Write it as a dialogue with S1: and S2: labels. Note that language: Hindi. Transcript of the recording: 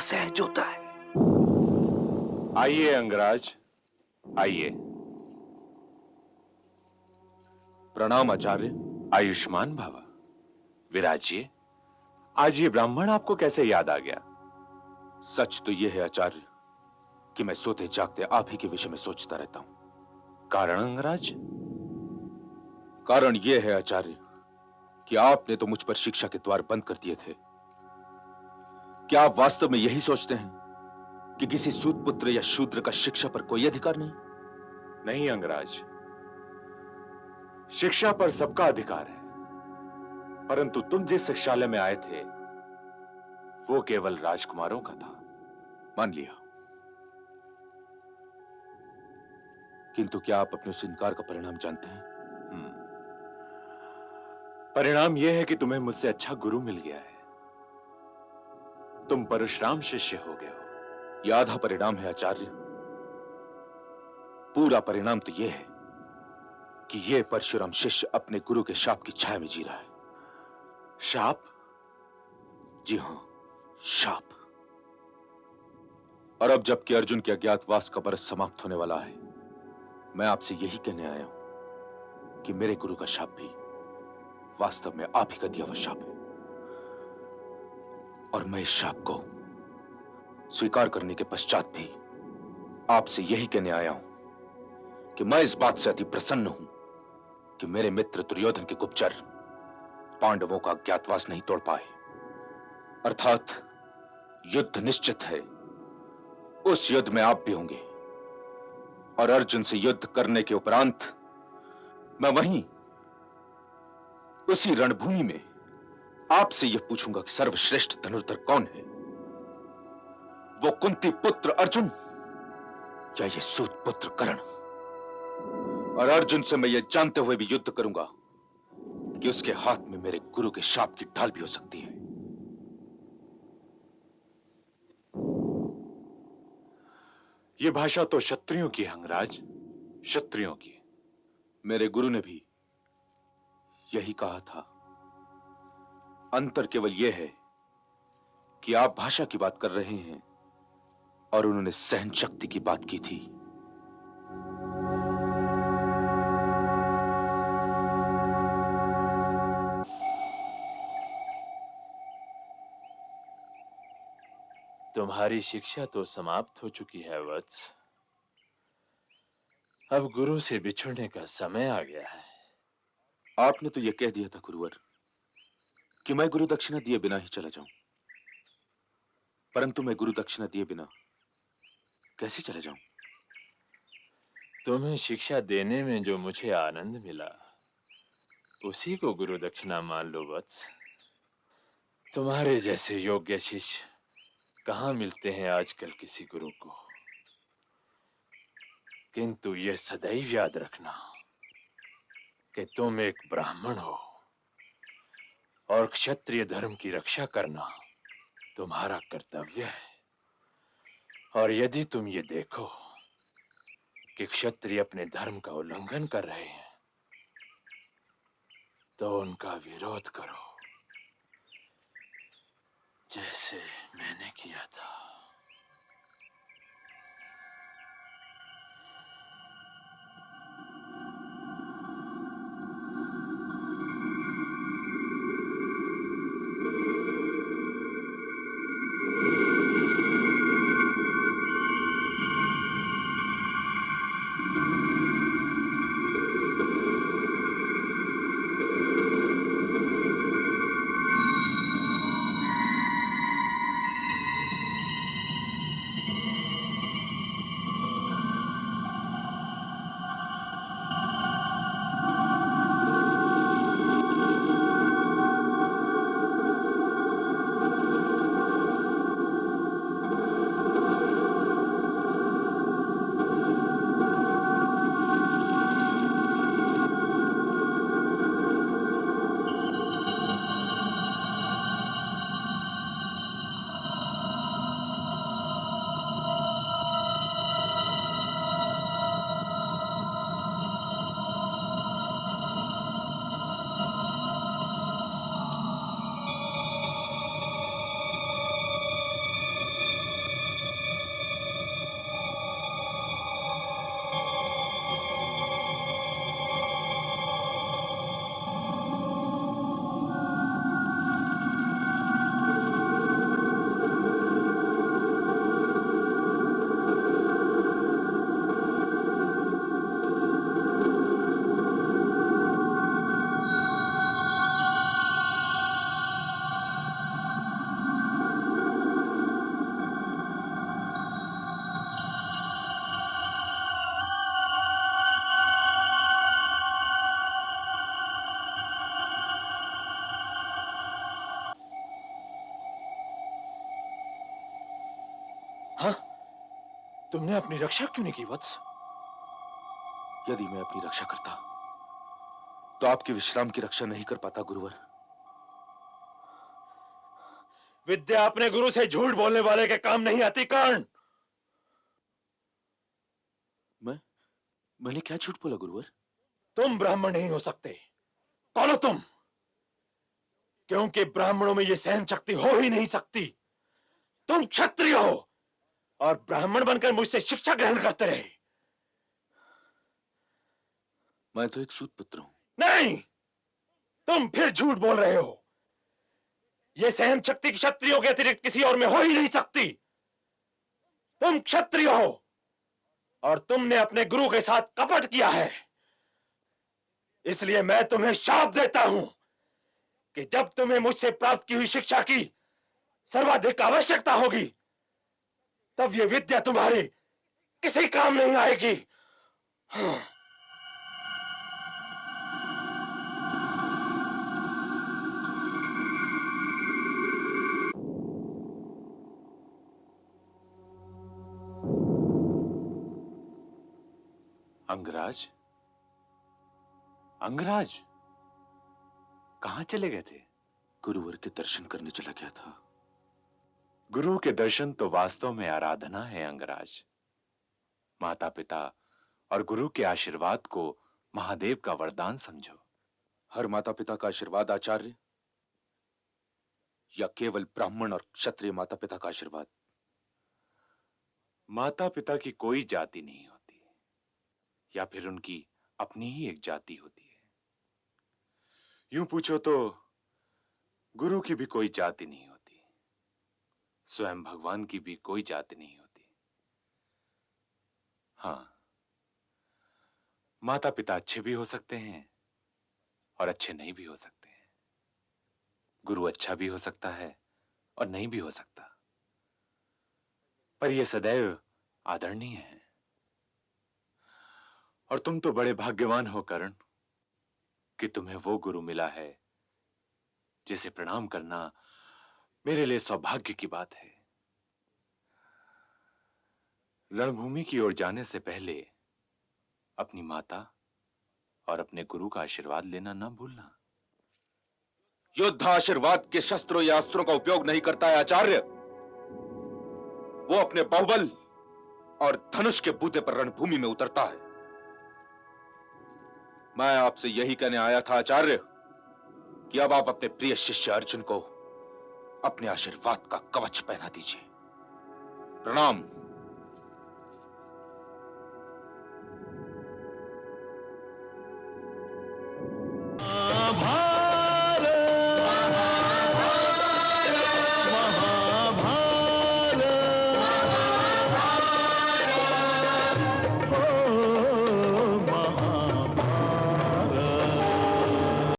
S1: सहज होता है।
S2: आइए अंगराज, आइए। प्रणाम आचार्य। आयुष्मान भव। विराजिए। आज ये ब्राह्मण आपको कैसे याद आ गया?
S3: सच तो यह है आचार्य कि मैं सोते जागते आप ही के विषय में सोचता रहता हूं।
S2: कारण अंगराज?
S3: कारण यह है आचार्य कि आपने तो मुझ पर शिक्षा के द्वार बंद कर दिए थे। क्या आप वास्तव में यही सोचते हैं कि किसी सूत पुत्र या शूद्र का शिक्षा पर कोई अधिकार नहीं?
S2: नहीं अंगराज, शिक्षा पर सबका अधिकार है, परंतु तुम जिस शिक्षालय में आए थे वो केवल राजकुमारों का था।
S3: मान लिया, किंतु क्या आप अपने उस इनकार का परिणाम जानते हैं?
S2: परिणाम यह है कि तुम्हें मुझसे अच्छा गुरु मिल गया है। तुम परशुराम शिष्य हो गए हो।
S3: यह आधा परिणाम है आचार्य। पूरा परिणाम तो यह है कि यह परशुराम शिष्य अपने गुरु के शाप की छाया में जी रहा है।
S2: शाप?
S3: जी हां, शाप। और अब जबकि अर्जुन के अज्ञातवास का बरस समाप्त होने वाला है, मैं आपसे यही कहने आया हूं कि मेरे गुरु का शाप भी वास्तव में आप ही का दिया हुआ शाप है। और मैं इस शाप को स्वीकार करने के पश्चात भी आपसे यही कहने आया हूं कि मैं इस बात से अति प्रसन्न हूं कि मेरे मित्र दुर्योधन के गुप्तचर पांडवों का अज्ञातवास नहीं तोड़ पाए। अर्थात युद्ध निश्चित है। उस युद्ध में आप भी होंगे और अर्जुन से युद्ध करने के उपरांत मैं वहीं उसी रणभूमि में आपसे यह पूछूंगा कि सर्वश्रेष्ठ धनुर्धर कौन है? वो कुंती पुत्र अर्जुन या ये सूत पुत्र कर्ण? और अर्जुन से मैं यह जानते हुए भी युद्ध करूंगा कि उसके हाथ में मेरे गुरु के शाप की ढाल भी हो सकती है।
S2: यह भाषा तो क्षत्रियों की है अंगराज, क्षत्रियों की।
S3: मेरे गुरु ने भी यही कहा था। अंतर केवल यह है कि आप भाषा की बात कर रहे हैं और उन्होंने सहन शक्ति की बात की थी।
S4: तुम्हारी शिक्षा तो समाप्त हो चुकी है वत्स। अब गुरु से बिछुड़ने का समय आ गया है।
S3: आपने तो यह कह दिया था गुरुवर कि मैं गुरु दक्षिणा दिए बिना ही चला जाऊं, परंतु मैं गुरु दक्षिणा दिए बिना कैसे चला जाऊं?
S4: तुम्हें शिक्षा देने में जो मुझे आनंद मिला उसी को गुरु दक्षिणा मान लो वत्स। तुम्हारे जैसे योग्य शिष्य कहां मिलते हैं आजकल किसी गुरु को। किंतु यह सदैव याद रखना कि तुम एक ब्राह्मण हो और क्षत्रिय धर्म की रक्षा करना तुम्हारा कर्तव्य है। और यदि तुम ये देखो कि क्षत्रिय अपने धर्म का उल्लंघन कर रहे हैं तो उनका विरोध करो, जैसे मैंने किया था। तुमने अपनी रक्षा क्यों नहीं की वत्स?
S3: यदि मैं अपनी रक्षा करता तो आपके विश्राम की रक्षा नहीं कर पाता गुरुवर।
S4: विद्या अपने गुरु से झूठ बोलने वाले के काम नहीं आती कर्ण।
S3: मैंने क्या झूठ बोला गुरुवर?
S4: तुम ब्राह्मण नहीं हो सकते। कौन हो तुम? क्योंकि ब्राह्मणों में यह सहन शक्ति हो ही नहीं सकती। तुम क्षत्रिय हो और ब्राह्मण बनकर मुझसे शिक्षा ग्रहण करते रहे।
S3: मैं तो एक सूत पुत्र हूं।
S4: नहीं, तुम फिर झूठ बोल रहे हो। यह सहन शक्ति क्षत्रियों के अतिरिक्त किसी और में हो ही नहीं सकती। तुम क्षत्रिय हो और तुमने अपने गुरु के साथ कपट किया है। इसलिए मैं तुम्हें शाप देता हूं कि जब तुम्हें मुझसे प्राप्त की हुई शिक्षा की सर्वाधिक आवश्यकता होगी, तब यह विद्या तुम्हारी किसी काम नहीं आएगी।
S2: अंगराज, अंगराज, कहां चले गए थे?
S3: गुरुवर के दर्शन करने चला गया था।
S2: गुरु के दर्शन तो वास्तव में आराधना है अंगराज। माता पिता और गुरु के आशीर्वाद को महादेव का वरदान समझो।
S3: हर माता पिता का आशीर्वाद आचार्य, या केवल ब्राह्मण और क्षत्रिय माता पिता का आशीर्वाद?
S2: माता पिता की कोई जाति नहीं होती, या फिर उनकी अपनी ही एक जाति होती है। यूं पूछो तो गुरु की भी कोई जाति नहीं होती, स्वयं भगवान की भी कोई जाति नहीं होती। हां, माता पिता अच्छे भी हो सकते हैं और अच्छे नहीं भी हो सकते हैं। गुरु अच्छा भी हो सकता है और नहीं भी हो सकता, पर यह सदैव आदरणीय है। और तुम तो बड़े भाग्यवान हो कर्ण कि तुम्हें वो गुरु मिला है जिसे प्रणाम करना मेरे लिए सौभाग्य की बात है। रणभूमि की ओर जाने से पहले अपनी माता और अपने गुरु का आशीर्वाद लेना ना भूलना।
S3: योद्धा आशीर्वाद के शस्त्रों या अस्त्रों का उपयोग नहीं करता है आचार्य। वो अपने बाहुबल और धनुष के बूते पर रणभूमि में उतरता है। मैं आपसे यही कहने आया था आचार्य कि अब आप अपने प्रिय शिष्य अर्जुन को अपने आशीर्वाद का कवच पहना दीजिए। प्रणाम।